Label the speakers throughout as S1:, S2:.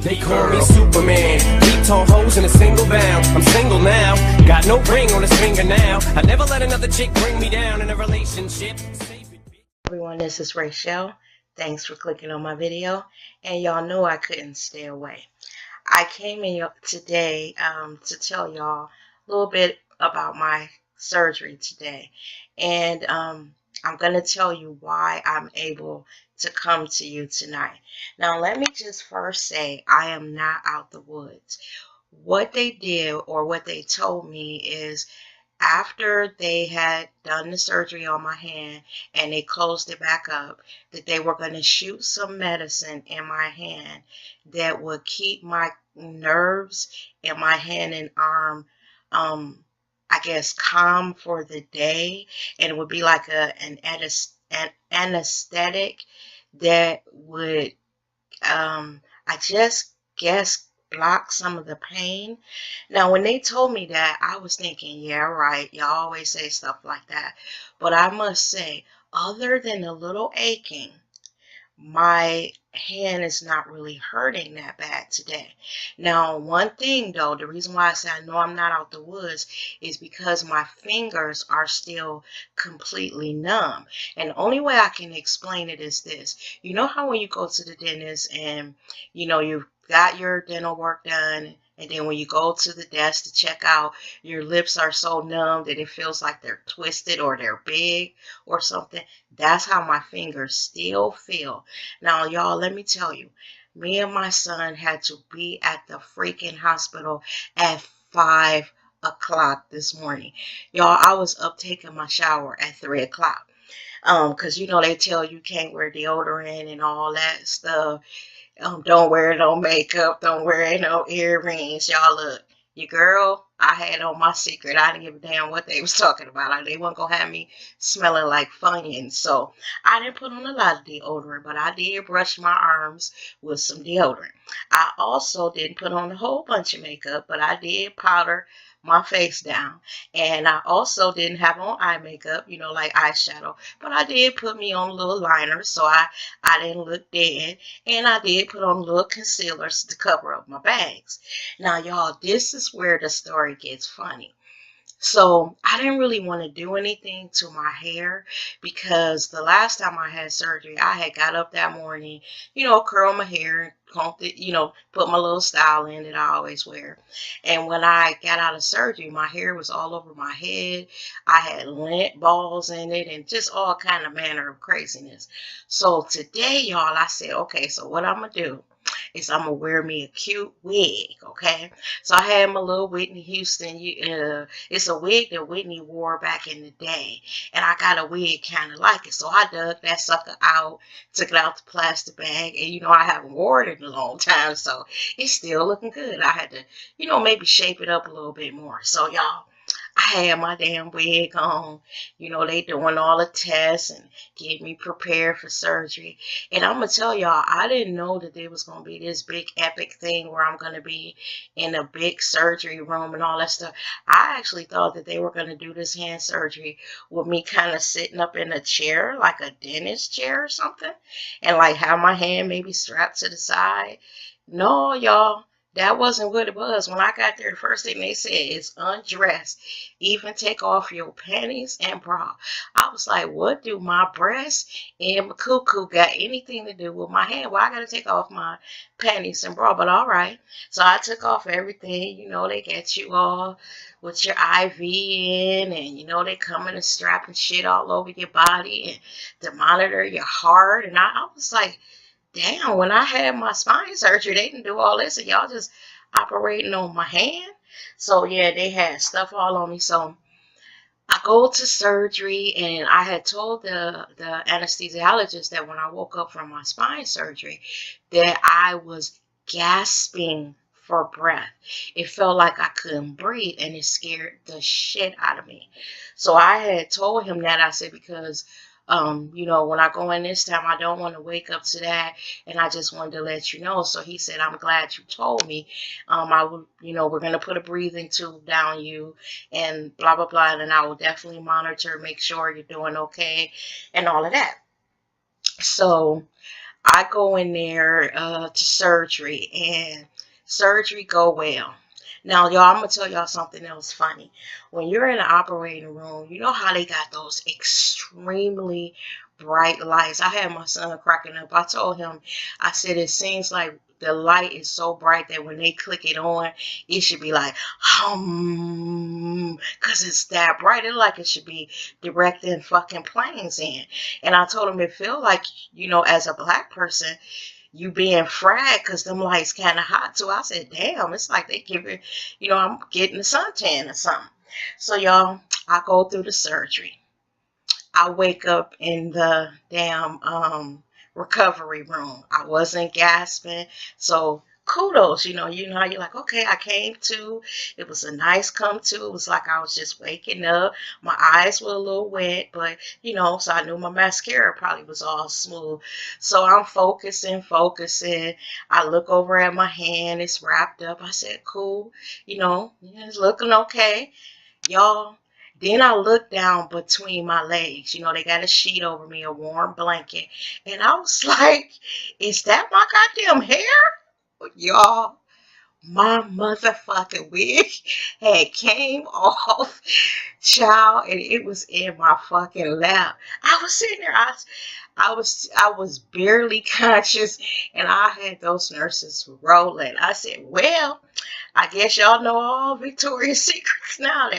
S1: They call me Superman, 8 tall hoes in a single bound. I'm single now, got no ring on his finger now. I never let another chick bring me down in a relationship.
S2: Everyone, this is Rachel. Thanks for clicking on my video, and y'all know I couldn't stay away. I came in today to tell y'all a little bit about my surgery today, and I'm going to tell you why I'm able to come to you tonight. Now, let me just first say I am not out the woods. What they did, or what they told me, is after they had done the surgery on my hand and they closed it back up, that they were going to shoot some medicine in my hand that would keep my nerves in my hand and arm, I guess, calm for the day. And it would be like an anesthetic that would, I just guess, block some of the pain. Now, when they told me that, I was thinking, yeah, right, y'all always say stuff like that. But I must say, other than a little aching, my hand is not really hurting that bad today. Now, one thing though, the reason why I say I know I'm not out the woods is because my fingers are still completely numb. And the only way I can explain it is this. You know how when you go to the dentist and, you've got your dental work done, and then when you go to the desk to check out, your lips are so numb that it feels like they're twisted or they're big or something. That's how my fingers still feel. Now, y'all, let me tell you, me and my son had to be at the freaking hospital at 5 o'clock this morning. Y'all, I was up taking my shower at 3 o'clock. Because, they tell you can't wear deodorant and all that stuff. Don't wear no makeup. Don't wear no earrings. Y'all, look, your girl, I had on my secret. I didn't give a damn what they was talking about. They weren't going to have me smelling like Funyuns. So I didn't put on a lot of deodorant, but I did brush my arms with some deodorant. I also didn't put on a whole bunch of makeup, but I did powder my face down. And I also didn't have on eye makeup, like eyeshadow, but I did put me on a little liner so I didn't look dead. And I did put on a little concealer to cover up my bags. Now, y'all, this is where the story gets funny. So I didn't really want to do anything to my hair because the last time I had surgery, I had got up that morning, curl my hair, combed it, put my little style in that I always wear. And when I got out of surgery, my hair was all over my head. I had lint balls in it and just all kind of manner of craziness. So today, y'all, I said, okay, so what I'm going to do is I'm going to wear me a cute wig, okay? So I had my little Whitney Houston, it's a wig that Whitney wore back in the day, and I got a wig kind of like it. So I dug that sucker out, took it out the plastic bag, and I haven't worn it in a long time, so it's still looking good. I had to, maybe shape it up a little bit more. So y'all, I had my damn wig on. They doing all the tests and getting me prepared for surgery. And I'm going to tell y'all, I didn't know that there was going to be this big epic thing where I'm going to be in a big surgery room and all that stuff. I actually thought that they were going to do this hand surgery with me kind of sitting up in a chair, like a dentist chair or something, and like have my hand maybe strapped to the side. No, y'all. That wasn't what it was. When I got there, the first thing they said is undress. Even take off your panties and bra. I was like, what do my breasts and my cuckoo got anything to do with my hand? Well, I got to take off my panties and bra, but all right. So I took off everything. They got you all with your IV in, and, they coming and strapping shit all over your body and to monitor your heart. And I was like, damn, when I had my spine surgery, they didn't do all this, and y'all just operating on my hand. So, yeah, they had stuff all on me. So I go to surgery, and I had told the anesthesiologist that when I woke up from my spine surgery that I was gasping for breath. It felt like I couldn't breathe, and it scared the shit out of me. So I had told him that. I said, because when I go in this time, I don't want to wake up to that, and I just wanted to let you know. So he said, I'm glad you told me. I will, we're going to put a breathing tube down you and blah, blah, blah, and I will definitely monitor, make sure you're doing okay and all of that. So I go in there to surgery, and surgery go well. Now, y'all, I'm gonna tell y'all something else funny. When you're in the operating room, you know how they got those extremely bright lights. I had my son cracking up. I told him, I said, it seems like the light is so bright that when they click it on, it should be like, because it's that bright. It like it should be directing fucking planes in. And I told him it feel like, as a black person, you being fragged because them lights kind of hot too. I said, damn, it's like they give it, I'm getting a suntan or something. So y'all, I go through the surgery. I wake up in the damn recovery room. I wasn't gasping. So kudos, how you're like, okay, I came to. It was a nice come to. It was like I was just waking up. My eyes were a little wet, but so I knew my mascara probably was all smooth. So I'm focusing. I look over at my hand, it's wrapped up. I said, cool, it's looking okay. Y'all, then I looked down between my legs. They got a sheet over me, a warm blanket. And I was like, is that my goddamn hair? Y'all, my motherfucking wig had came off, child, and it was in my fucking lap. I was sitting there, I was barely conscious, and I had those nurses rolling. I said, well, I guess y'all know all Victoria's Secrets now.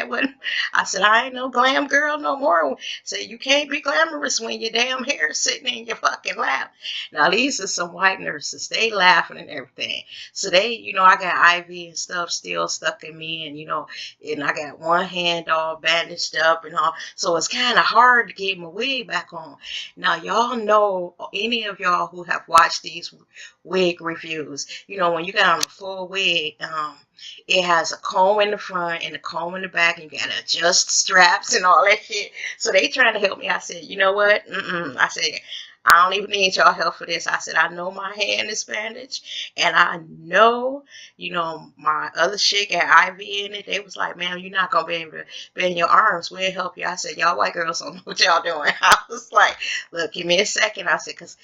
S2: I said, I ain't no glam girl no more. Said, you can't be glamorous when your damn hair is sitting in your fucking lap. Now, these are some white nurses. They laughing and everything. So they, I got IV and stuff still stuck in me, and I got one hand all bandaged up and all. So it's kind of hard to get my wig back on. Now, y'all know, any of y'all who have watched these wig reviews, when you got on a full wig, it has a comb in the front and a comb in the back, and you gotta adjust straps and all that shit. So they trying to help me. I said, you know what? I said, I don't even need y'all help for this. I said, I know my hand is bandaged, and I know, my other shit got IV in it. They was like, man, you're not gonna be able to bend your arms. We'll help you. I said, y'all white girls don't know what y'all doing. I was like, look, give me a second. I said, because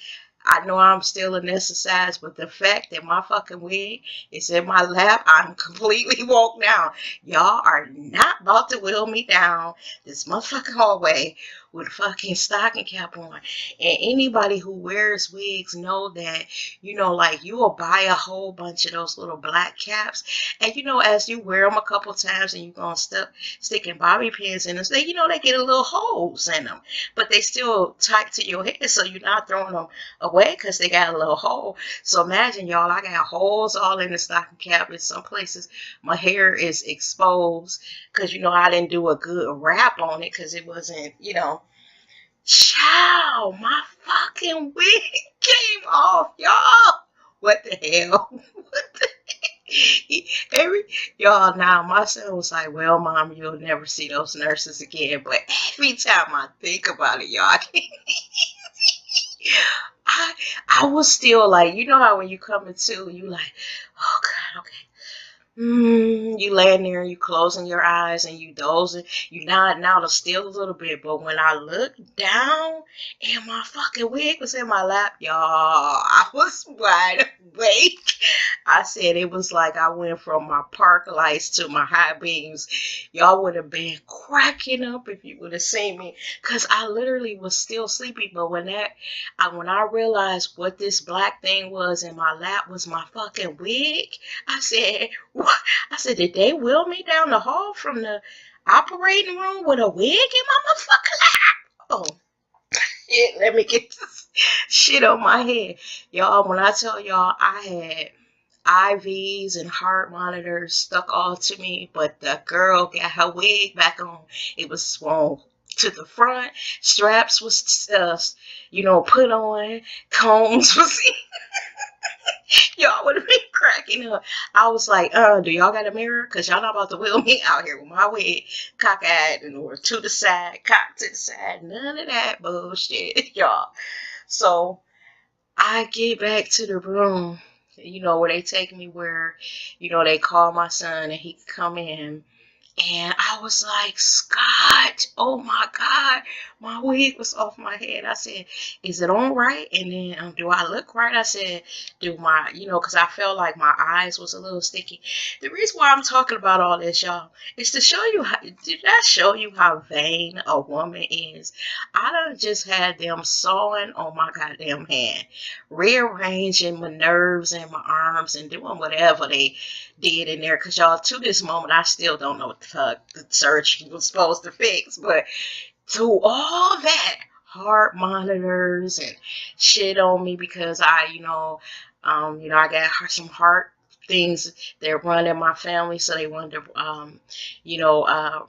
S2: I know I'm still anesthetized, but the fact that my fucking wig is in my lap, I'm completely woke now. Y'all are not about to wheel me down this motherfucking hallway with a fucking stocking cap on. And anybody who wears wigs know that, like you will buy a whole bunch of those little black caps. And, as you wear them a couple times and you're going to sticking bobby pins in them, they get a little holes in them. But they still tight to your head, so you're not throwing them away because they got a little hole. So imagine, y'all, I got holes all in the stocking cap. In some places, my hair is exposed because, I didn't do a good wrap on it because it wasn't, Child, my fucking wig came off, y'all. What the hell? What the y'all, now my son was like, well, mom, you'll never see those nurses again. But every time I think about it, y'all, I was still like, how when you come into, you like, oh God, okay. You laying there, you closing your eyes and you dozing. You nod now to still a little bit, but when I looked down and my fucking wig was in my lap, y'all, I was wide awake. I said it was like I went from my park lights to my high beams. Y'all would have been cracking up if you would have seen me, because I literally was still sleepy. But when I realized what this black thing was in my lap was my fucking wig, I said, what? I said, did they wheel me down the hall from the operating room with a wig in my motherfucking lap? Oh, shit, let me get this shit on my head. Y'all, when I tell y'all I had IVs and heart monitors stuck all to me, but the girl got her wig back on. It was swung to the front. Straps was, put on. Combs was y'all would have been cracking up. I was like, do y'all got a mirror? Because y'all not about to wheel me out here with my wig cockeyed or to the side, cocked to the side. None of that bullshit, y'all. So I get back to the room, where they take me where, they call my son and he can come in. And I was like, Scott, oh my God, my wig was off my head. I said, is it on right? And then, do I look right? I said, do my, because I felt like my eyes was a little sticky. The reason why I'm talking about all this, y'all, is to show you how, did that show you how vain a woman is? I done just had them sewing on my goddamn hand, rearranging my nerves and my arms and doing whatever they did in there, because y'all, to this moment I still don't know what the fuck the surgery was supposed to fix. But through all that, heart monitors and shit on me, because I I got some heart things that run in my family, so they wanted to you know uh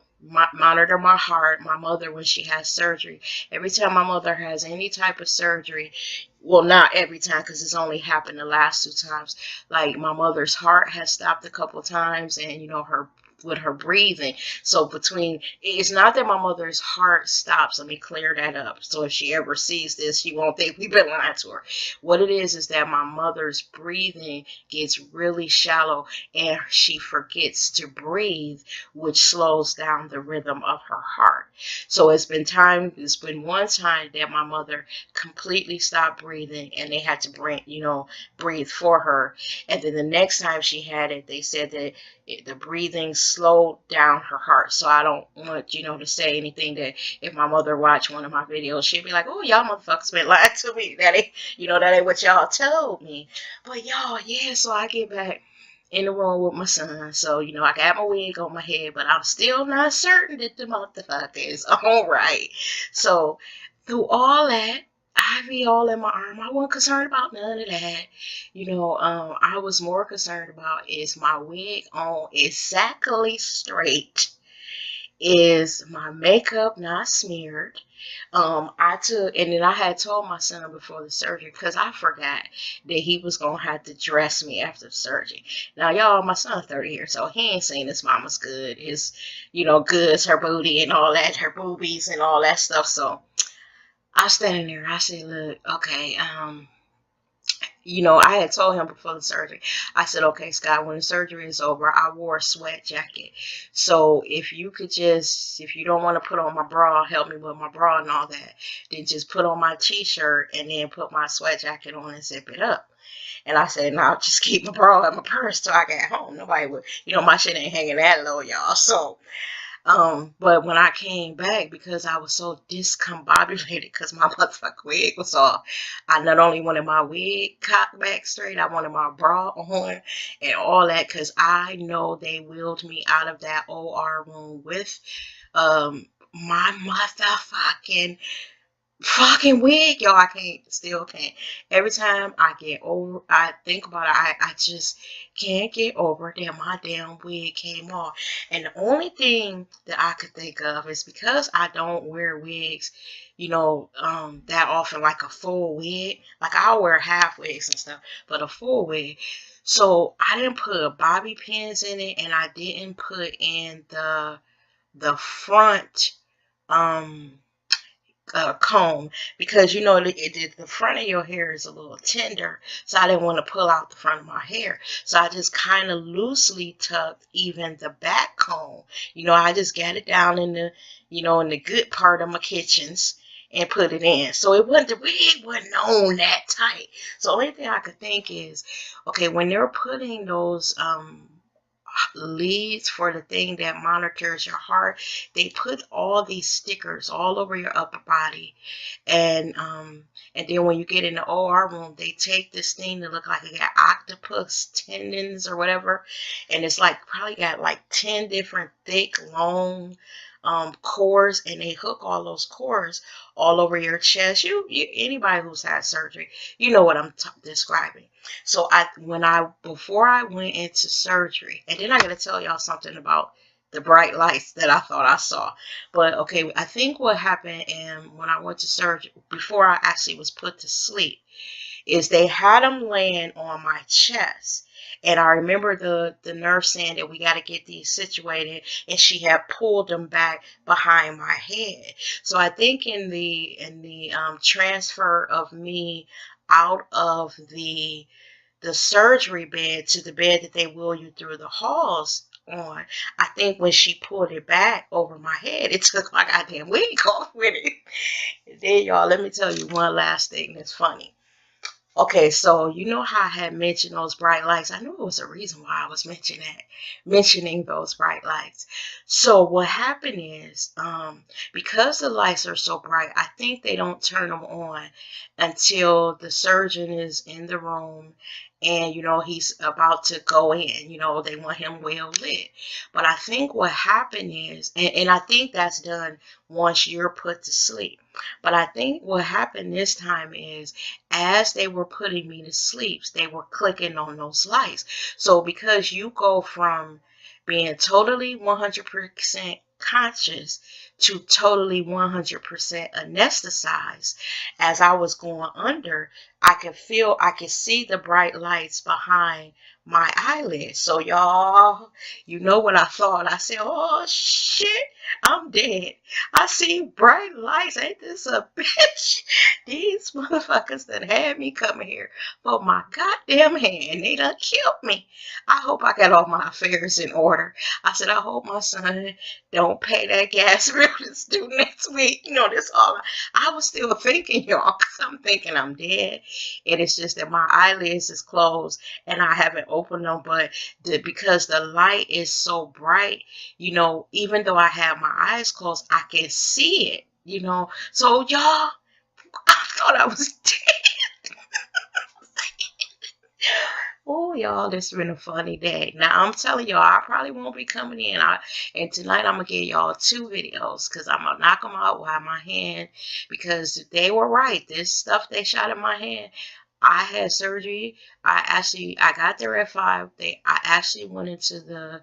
S2: monitor my heart. My mother, when she has surgery, every time my mother has any type of surgery, well, not every time, because it's only happened the last 2 times. Like, my mother's heart has stopped a couple times, and her with her breathing. So it's not that my mother's heart stops. Let me clear that up. So if she ever sees this, she won't think we've been lying to her. What it is that my mother's breathing gets really shallow, and she forgets to breathe, which slows down the rhythm of her heart. So it's been one time that my mother completely stopped breathing, and they had to breathe for her. And then the next time she had it, they said that the breathing slowed down her heart. So I don't want to say anything that if my mother watched one of my videos, she'd be like, "Oh, y'all motherfuckers been lying to me. That ain't what y'all told me." But y'all, yeah. So I get back in the room with my son. So I got my wig on my head, but I'm still not certain that the motherfucker is all right. So through all that, Ivy all in my arm, I wasn't concerned about none of that. I was more concerned about, is my wig on exactly straight? Is my makeup not smeared? And then I had told my son before the surgery, because I forgot that he was gonna have to dress me after the surgery. Now, y'all, my son's 30 years old. He ain't seen his mama's good, his, goods, her booty and all that, her boobies and all that stuff. So I was standing there. I said, "Look, okay, I had told him before the surgery, I said, okay, Scott, when the surgery is over, I wore a sweat jacket. So if you don't want to put on my bra, help me with my bra and all that, then just put on my t-shirt and then put my sweat jacket on and zip it up." And I said, "No, I'll just keep my bra in my purse till I get home. Nobody would, my shit ain't hanging that low, y'all." So but when I came back, because I was so discombobulated because my motherfucking wig was off, I not only wanted my wig cocked back straight, I wanted my bra on and all that, because I know they wheeled me out of that OR room with my motherfucking fucking wig, y'all. Still can't. Every time I think about it, I just can't get over that my damn wig came off. And the only thing that I could think of is, because I don't wear wigs, that often, like a full wig. Like, I'll wear half wigs and stuff, but a full wig. So I didn't put bobby pins in it, and I didn't put in the front, comb, because the front of your hair is a little tender, so I didn't want to pull out the front of my hair. So I just kind of loosely tucked even the back comb. I just got it down in the good part of my kitchens and put it in. So the wig wasn't on that tight. So the only thing I could think is, okay, when they're putting those leads for the thing that monitors your heart, they put all these stickers all over your upper body, and then when you get in the OR room, they take this thing that look like it got octopus tendons or whatever, and it's like probably got like 10 different thick, long cores, and they hook all those cores all over your chest. Anybody who's had surgery, you know what I'm describing. So before I went into surgery, and then I got to tell y'all something about the bright lights that I thought I saw. But okay, I think what happened, and when I went to surgery, before I actually was put to sleep, is they had them laying on my chest. And I remember the nurse saying that we got to get these situated, and she had pulled them back behind my head. So I think in the transfer of me out of the surgery bed to the bed that they wheel you through the halls on. I think when she pulled it back over my head, it took my goddamn wig off with it. And then, y'all, let me tell you one last thing that's funny. Okay, so you know how I had mentioned those bright lights. I knew it was a reason why I was mentioning those bright lights. So what happened is, because the lights are so bright, I think they don't turn them on until the surgeon is in the room and he's about to go in. They want him well lit. But I think what happened is, and I think that's done once you're put to sleep. But I think what happened this time is, as they were putting me to sleep, they were clicking on those lights. So because you go from being totally 100% conscious to totally 100% anesthetized, as I was going under, I could see the bright lights behind my eyelids. So y'all, you know what I thought? I said, oh shit, I'm dead. I see bright lights. Ain't this a bitch? These motherfuckers that had me coming here for my goddamn hand. They done killed me. I hope I got all my affairs in order. I said, I hope my son don't pay that gas bill that's due next week. This all. I was still thinking, y'all, because I'm thinking I'm dead. And it's just that my eyelids is closed and I haven't opened them. But because the light is so bright, even though I have my eyes closed, I can see it. So y'all, I thought I was dead. Oh, y'all, this has been a funny day. Now, I'm telling y'all, I probably won't be coming in. And tonight, I'm going to give y'all 2 videos because I'm going to knock them out while my hand, because they were right. This stuff they shot in my hand, I had surgery. I got there at 5. I actually went into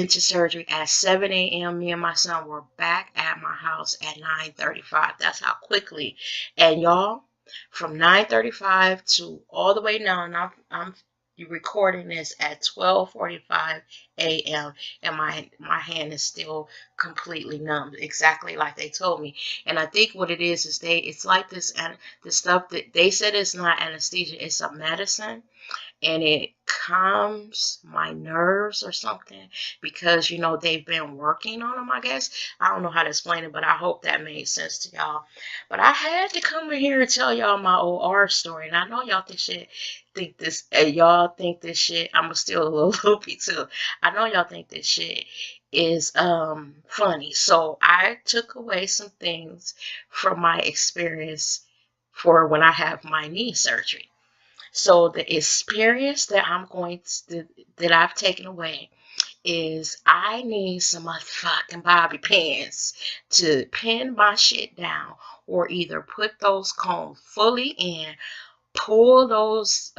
S2: surgery at 7 a.m. Me and my son were back at my house at 9:35. That's how quickly. And y'all, from 9:35 to all the way now, and I'm recording this at 12:45 a.m. and my hand is still completely numb, exactly like they told me. And I think what it is it's like this, and the stuff that they said it's not anesthesia, it's a medicine, and it calms my nerves or something, because they've been working on them, I guess. I don't know how to explain it, but I hope that made sense to y'all. But I had to come in here and tell y'all my OR story, and I know y'all y'all think this shit, I'm still a little loopy too. I know y'all think this shit is funny. So I took away some things from my experience for when I have my knee surgery. So the experience that I've taken away is, I need some motherfucking bobby pins to pin my shit down, or either put those combs fully in, pull those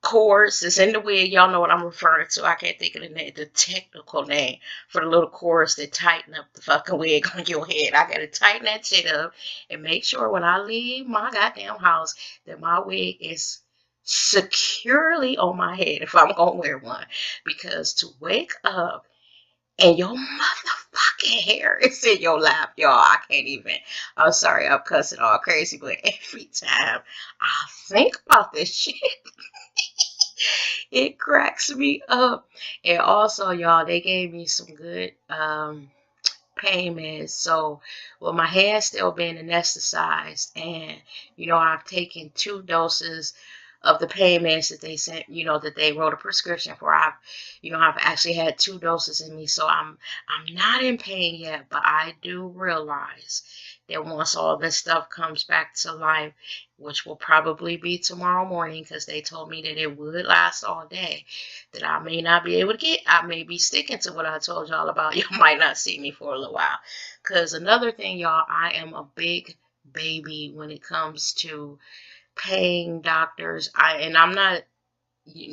S2: cords that's in the wig. Y'all know what I'm referring to. I can't think of the technical name for the little cords that tighten up the fucking wig on your head. I gotta tighten that shit up and make sure when I leave my goddamn house that my wig is securely on my head if I'm gonna wear one. Because to wake up and your motherfucking hair is in your lap, y'all, I can't even. I'm sorry, I'm cussing all crazy, but every time I think about this shit, it cracks me up. And also, y'all, they gave me some good pain meds. So, well, my hand's still being anesthetized, and I've taken 2 doses of the pain meds that they sent, that they wrote a prescription for. I've actually had 2 doses in me, so I'm not in pain yet, but I do realize that once all this stuff comes back to life, which will probably be tomorrow morning, because they told me that it would last all day, that I may not be able to I may be sticking to what I told y'all about. You might not see me for a little while. Because another thing, y'all, I am a big baby when it comes to paying doctors. I'm not,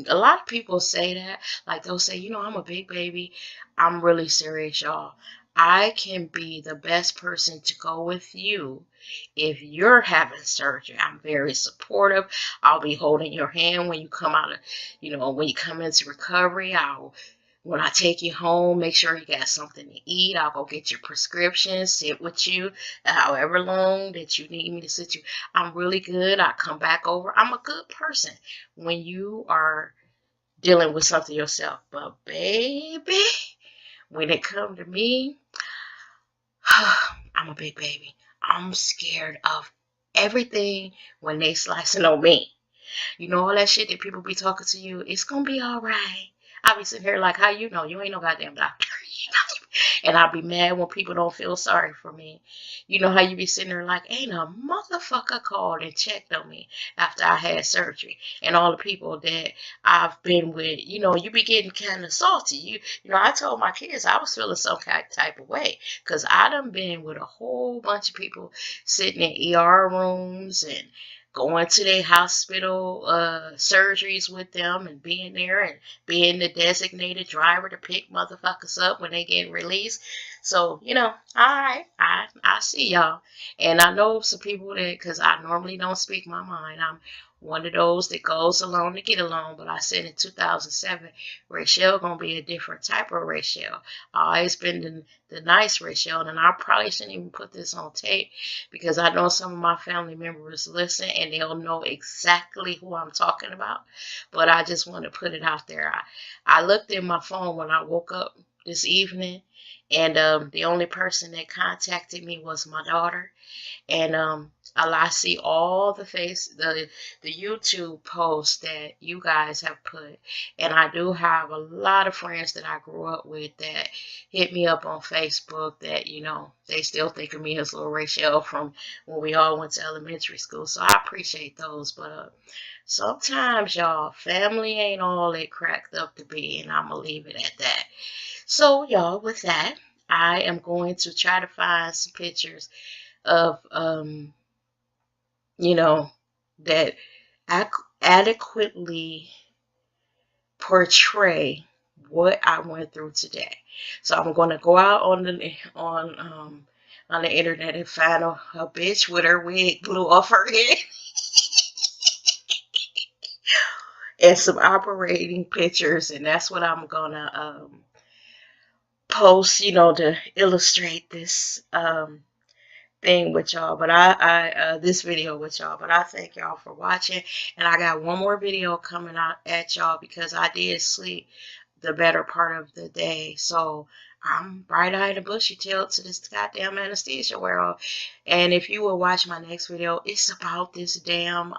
S2: a lot of people say that, like they'll say, I'm a big baby. I'm really serious, y'all. I can be the best person to go with you if you're having surgery. I'm very supportive. I'll be holding your hand when you come out of, when you come into recovery. When I take you home, make sure you got something to eat. I'll go get your prescription, sit with you however long that you need me to sit you. I'm really good. I come back over. I'm a good person when you are dealing with something yourself. But baby, when it come to me, I'm a big baby. I'm scared of everything when they slicing on me. You know all that shit that people be talking to you, it's gonna be all right. I be sitting here like, how you know? You ain't no goddamn doctor. And I'll be mad when people don't feel sorry for me. You know how you be sitting there like, ain't a motherfucker called and checked on me after I had surgery. And all the people that I've been with, you know, you be getting kind of salty. You know, I told my kids I was feeling some kind of type of way because I done been with a whole bunch of people sitting in ER rooms and going to their hospital surgeries with them and being there and being the designated driver to pick motherfuckers up when they get released. So, you know, all right, I see y'all. And I know some people that, because I normally don't speak my mind, I'm one of those that goes along to get along. But I said in 2007, Rachel gonna be a different type of Rachel. I always been the nice Rachel, and I probably shouldn't even put this on tape because I know some of my family members listen and they'll know exactly who I'm talking about. But I just want to put it out there. I looked in my phone when I woke up this evening, and the only person that contacted me was my daughter. And I see all the YouTube posts that you guys have put, and I do have a lot of friends that I grew up with that hit me up on Facebook that, you know, they still think of me as little Rachel from when we all went to elementary school. So I appreciate those. But sometimes, y'all, family ain't all it cracked up to be, and I'm gonna leave it at that. So, y'all, with that, I am going to try to find some pictures of you know, that adequately portray what I went through today. So I'm going to go out on the internet and find a bitch with her wig blew off her head and some operating pictures, and that's what I'm gonna post, you know, to illustrate this thing with y'all, but this video with y'all. But I thank y'all for watching, and I got one more video coming out at y'all because I did sleep the better part of the day, so I'm bright-eyed and bushy-tailed to this goddamn anesthesia world. And if you will watch my next video, it's about this damn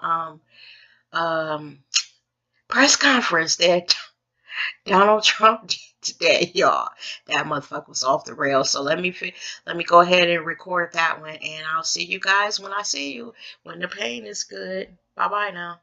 S2: um press conference that Donald Trump did today, y'all. That motherfucker was off the rails. So let me go ahead and record that one, and I'll see you guys when I see you, when the pain is good. Bye bye now.